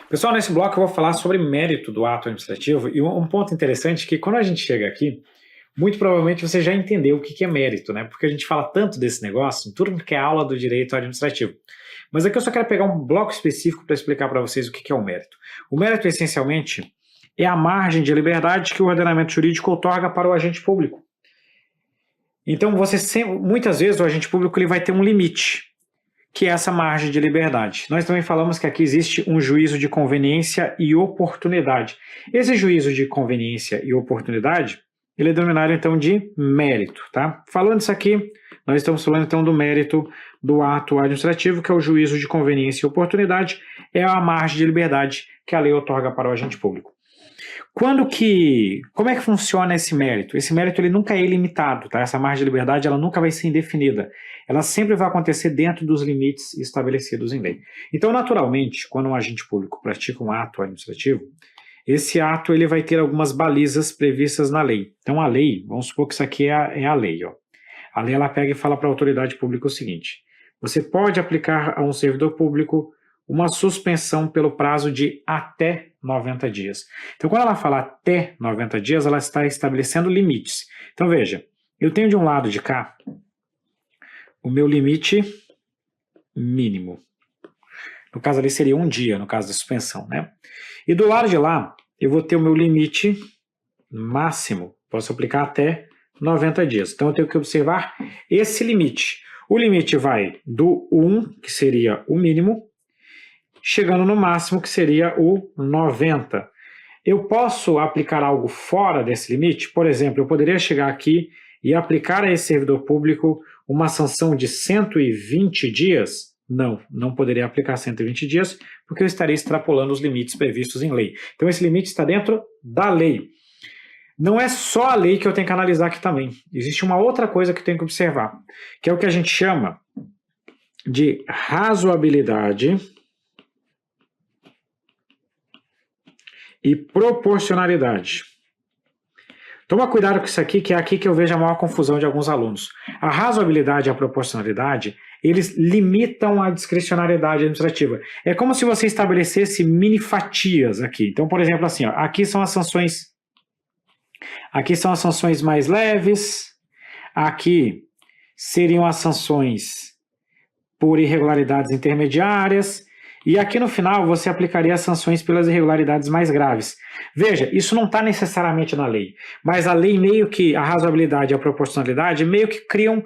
Pessoal, nesse bloco eu vou falar sobre mérito do ato administrativo e um ponto interessante é que quando a gente chega aqui, muito provavelmente você já entendeu o que é mérito, né? Porque a gente fala tanto desse negócio em tudo que é aula do direito administrativo. Mas aqui eu só quero pegar um bloco específico para explicar para vocês o que é o mérito. O mérito, essencialmente, é a margem de liberdade que o ordenamento jurídico outorga para o agente público. Então, muitas vezes o agente público ele vai ter um limite, que é essa margem de liberdade. Nós também falamos que aqui existe um juízo de conveniência e oportunidade. Esse juízo de conveniência e oportunidade, ele é denominado então de mérito, tá? Falando isso aqui, nós estamos falando então do mérito do ato administrativo, que é o juízo de conveniência e oportunidade, é a margem de liberdade que a lei outorga para o agente público. Como é que funciona esse mérito? Esse mérito ele nunca é ilimitado, tá? Essa margem de liberdade ela nunca vai ser indefinida. Ela sempre vai acontecer dentro dos limites estabelecidos em lei. Então, naturalmente, quando um agente público pratica um ato administrativo, esse ato ele vai ter algumas balizas previstas na lei. Então, a lei, vamos supor que isso aqui é a lei. Ó. A lei ela pega e fala para a autoridade pública o seguinte: você pode aplicar a um servidor público uma suspensão pelo prazo de até 90 dias. Então, quando ela fala até 90 dias, ela está estabelecendo limites. Então, veja, eu tenho de um lado de cá o meu limite mínimo. No caso ali seria um dia, no caso da suspensão, né? E do lado de lá, eu vou ter o meu limite máximo. Posso aplicar até 90 dias. Então, eu tenho que observar esse limite. O limite vai do 1, que seria o mínimo, chegando no máximo, que seria o 90. Eu posso aplicar algo fora desse limite? Por exemplo, eu poderia chegar aqui e aplicar a esse servidor público uma sanção de 120 dias? Não, não poderia aplicar 120 dias, porque eu estaria extrapolando os limites previstos em lei. Então, esse limite está dentro da lei. Não é só a lei que eu tenho que analisar aqui também. Existe uma outra coisa que eu tenho que observar, que é o que a gente chama de razoabilidade e proporcionalidade. Toma cuidado com isso aqui, que é aqui que eu vejo a maior confusão de alguns alunos. A razoabilidade e a proporcionalidade, eles limitam a discricionariedade administrativa. É como se você estabelecesse mini fatias aqui. Então, por exemplo, assim, ó, aqui são as sanções mais leves, aqui seriam as sanções por irregularidades intermediárias, e aqui no final você aplicaria as sanções pelas irregularidades mais graves. Veja, isso não está necessariamente na lei, mas a lei meio que, a razoabilidade e a proporcionalidade meio que criam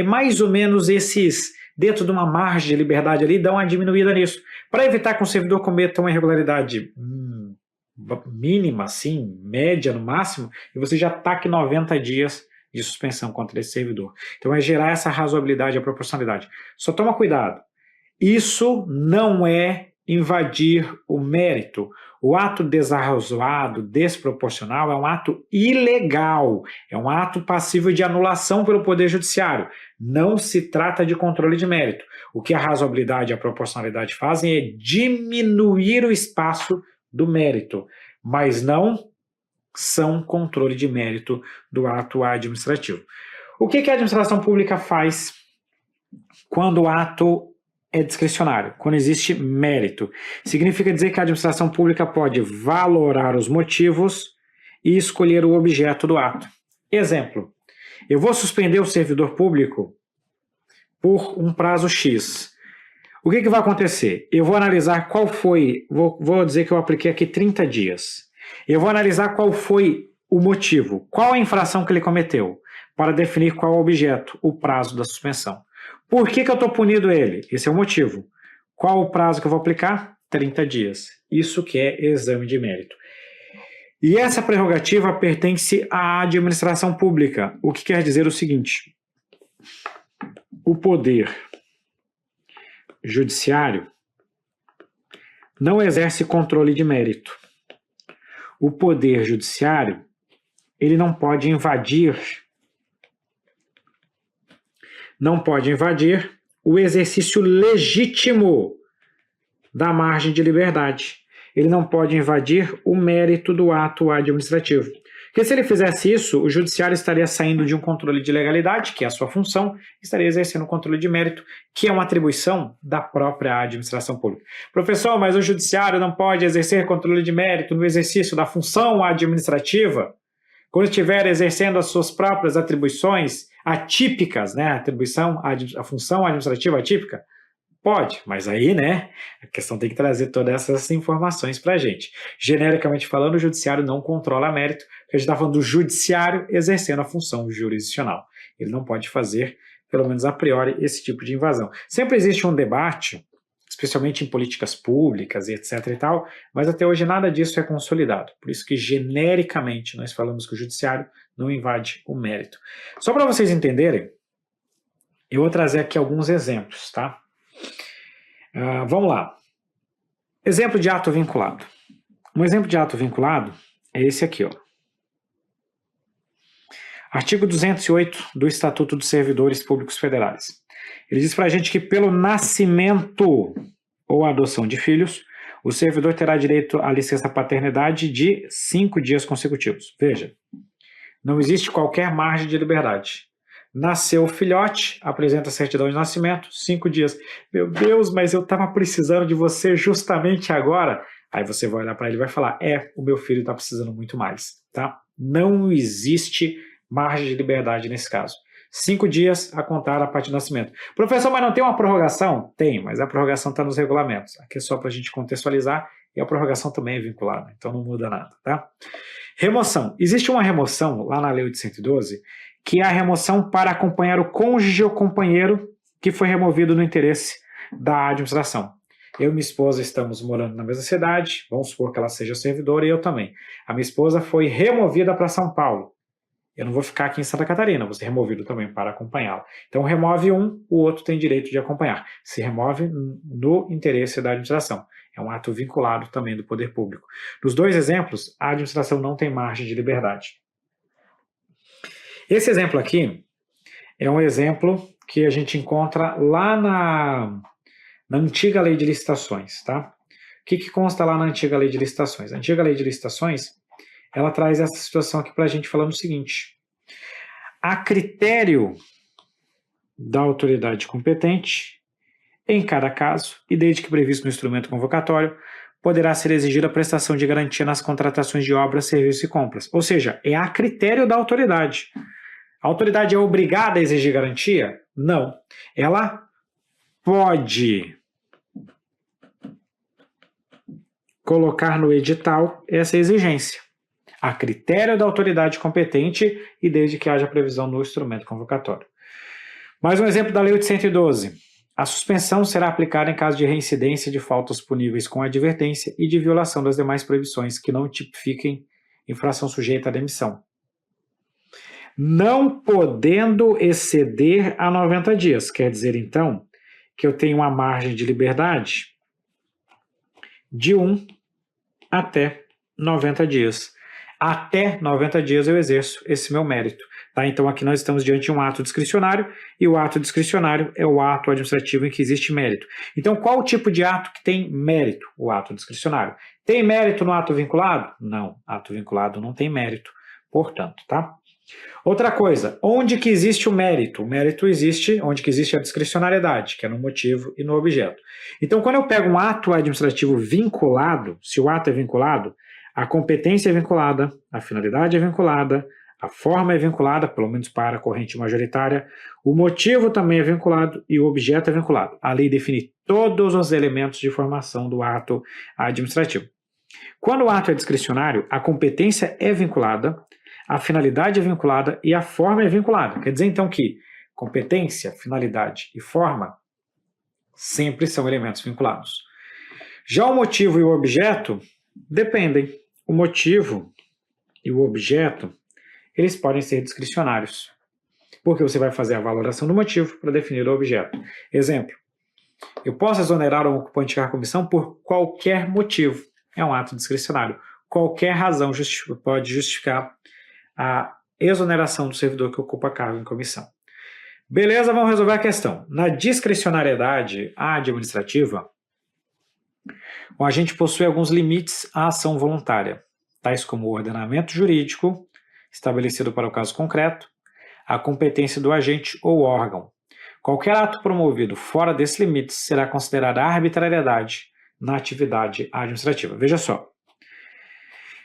mais ou menos esses, dentro de uma margem de liberdade ali, dão uma diminuída nisso, para evitar que um servidor cometa uma irregularidade mínima, assim, média no máximo, e você já taque 90 dias de suspensão contra esse servidor. Então vai gerar essa razoabilidade e a proporcionalidade. Só toma cuidado. Isso não é invadir o mérito. O ato desarrazoado, desproporcional, é um ato ilegal, é um ato passível de anulação pelo Poder Judiciário. Não se trata de controle de mérito. O que a razoabilidade e a proporcionalidade fazem é diminuir o espaço do mérito, mas não são controle de mérito do ato administrativo. O que a administração pública faz quando o ato é discricionário, quando existe mérito? Significa dizer que a administração pública pode valorar os motivos e escolher o objeto do ato. Exemplo, eu vou suspender o servidor público por um prazo X. O que vai acontecer? Eu vou analisar qual foi, vou dizer que eu apliquei aqui 30 dias. Eu vou analisar qual foi o motivo, qual a infração que ele cometeu, para definir qual é o objeto, o prazo da suspensão. Por que eu estou punindo ele? Esse é o motivo. Qual o prazo que eu vou aplicar? 30 dias. Isso que é exame de mérito. E essa prerrogativa pertence à administração pública, o que quer dizer o seguinte: o Poder Judiciário não exerce controle de mérito. O Poder Judiciário, ele não pode invadir o exercício legítimo da margem de liberdade. Ele não pode invadir o mérito do ato administrativo. O Porque se ele fizesse isso, o judiciário estaria saindo de um controle de legalidade, que é a sua função, estaria exercendo um controle de mérito, que é uma atribuição da própria administração pública. Professor, mas o judiciário não pode exercer controle de mérito no exercício da função administrativa? Quando estiver exercendo as suas próprias atribuições atípicas, né? A função administrativa atípica? Pode, mas aí, né, a questão tem que trazer todas essas informações para a gente. Genericamente falando, o judiciário não controla mérito, porque a gente está falando do judiciário exercendo a função jurisdicional. Ele não pode fazer, pelo menos a priori, esse tipo de invasão. Sempre existe um debate, especialmente em políticas públicas e etc e tal, mas até hoje nada disso é consolidado. Por isso que, genericamente, nós falamos que o judiciário não invade o mérito. Só para vocês entenderem, eu vou trazer aqui alguns exemplos, tá? Vamos lá. Exemplo de ato vinculado. Um exemplo de ato vinculado é esse aqui, ó. Artigo 208 do Estatuto dos Servidores Públicos Federais. Ele diz pra gente que pelo nascimento ou adoção de filhos, o servidor terá direito à licença paternidade de 5 dias consecutivos. Veja, não existe qualquer margem de liberdade. Nasceu o filhote, apresenta a certidão de nascimento, 5 dias. Meu Deus, mas eu estava precisando de você justamente agora. Aí você vai olhar para ele e vai falar, o meu filho está precisando muito mais, tá? Não existe margem de liberdade nesse caso. 5 dias a contar a partir do nascimento. Professor, mas não tem uma prorrogação? Tem, mas a prorrogação está nos regulamentos. Aqui é só para a gente contextualizar e a prorrogação também é vinculada, então não muda nada, tá? Remoção. Existe uma remoção lá na Lei 812, que é a remoção para acompanhar o cônjuge ou companheiro que foi removido no interesse da administração. Eu e minha esposa estamos morando na mesma cidade, vamos supor que ela seja servidora e eu também. A minha esposa foi removida para São Paulo. Eu não vou ficar aqui em Santa Catarina, vou ser removido também para acompanhá-la. Então remove um, o outro tem direito de acompanhar. Se remove no interesse da administração. É um ato vinculado também do poder público. Nos dois exemplos, a administração não tem margem de liberdade. Esse exemplo aqui é um exemplo que a gente encontra lá na antiga lei de licitações, tá? O que consta lá na antiga lei de licitações? A antiga lei de licitações, ela traz essa situação aqui para a gente falando o seguinte: a critério da autoridade competente, em cada caso, e desde que previsto no instrumento convocatório, poderá ser exigida a prestação de garantia nas contratações de obras, serviços e compras. Ou seja, é a critério da autoridade. A autoridade é obrigada a exigir garantia? Não. Ela pode colocar no edital essa exigência, a critério da autoridade competente e desde que haja previsão no instrumento convocatório. Mais um exemplo da Lei 812. A suspensão será aplicada em caso de reincidência de faltas puníveis com advertência e de violação das demais proibições que não tipifiquem infração sujeita à demissão, não podendo exceder a 90 dias. Quer dizer, então, que eu tenho uma margem de liberdade de 1 até 90 dias. Até 90 dias eu exerço esse meu mérito. Tá? Então, aqui nós estamos diante de um ato discricionário, e o ato discricionário é o ato administrativo em que existe mérito. Então, qual o tipo de ato que tem mérito? O ato discricionário. Tem mérito no ato vinculado? Não, ato vinculado não tem mérito, portanto, tá? Outra coisa, onde que existe o mérito? O mérito existe onde que existe a discricionariedade, que é no motivo e no objeto. Então, quando eu pego um ato administrativo vinculado, se o ato é vinculado, a competência é vinculada, a finalidade é vinculada, a forma é vinculada, pelo menos para a corrente majoritária, o motivo também é vinculado e o objeto é vinculado. A lei define todos os elementos de formação do ato administrativo. Quando o ato é discricionário, a competência é vinculada, a finalidade é vinculada e a forma é vinculada. Quer dizer, então, que competência, finalidade e forma sempre são elementos vinculados. Já o motivo e o objeto dependem. O motivo e o objeto, eles podem ser discricionários, porque você vai fazer a valoração do motivo para definir o objeto. Exemplo, eu posso exonerar um ocupante de cargo ou comissão por qualquer motivo. É um ato discricionário. Qualquer razão pode justificar a exoneração do servidor que ocupa cargo em comissão. Beleza, vamos resolver a questão. Na discricionariedade administrativa, o agente possui alguns limites à ação voluntária, tais como o ordenamento jurídico, estabelecido para o caso concreto, a competência do agente ou órgão. Qualquer ato promovido fora desses limites será considerada arbitrariedade na atividade administrativa. Veja só.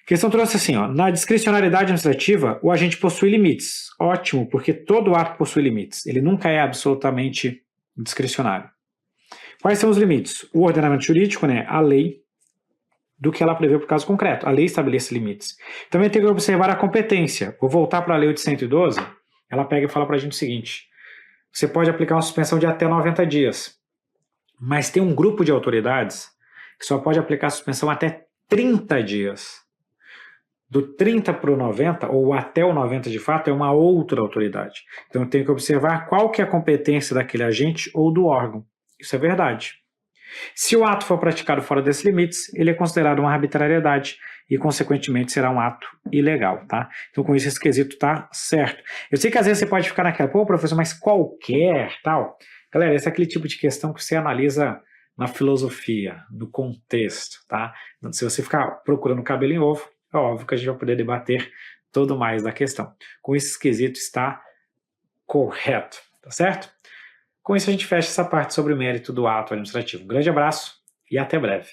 A questão trouxe assim, ó, na discricionariedade administrativa, o agente possui limites. Ótimo, porque todo ato possui limites. Ele nunca é absolutamente discricionário. Quais são os limites? O ordenamento jurídico, né, a lei, do que ela prevê para o caso concreto. A lei estabelece limites. Também tem que observar a competência. Vou voltar para a lei 812, ela pega e fala para a gente o seguinte: você pode aplicar uma suspensão de até 90 dias, mas tem um grupo de autoridades que só pode aplicar a suspensão até 30 dias. Do 30 para o 90, ou até o 90 de fato, é uma outra autoridade. Então eu tenho que observar qual que é a competência daquele agente ou do órgão. Isso é verdade. Se o ato for praticado fora desses limites, ele é considerado uma arbitrariedade e, consequentemente, será um ato ilegal, tá? Então, com isso, esse quesito tá certo. Eu sei que às vezes você pode ficar naquela, pô, professor, mas qualquer, tal. Galera, esse é aquele tipo de questão que você analisa na filosofia, no contexto, tá? Se você ficar procurando cabelo em ovo, é óbvio que a gente vai poder debater todo mais da questão. Com isso, esse quesito está correto, tá certo? Com isso, a gente fecha essa parte sobre o mérito do ato administrativo. Um grande abraço e até breve.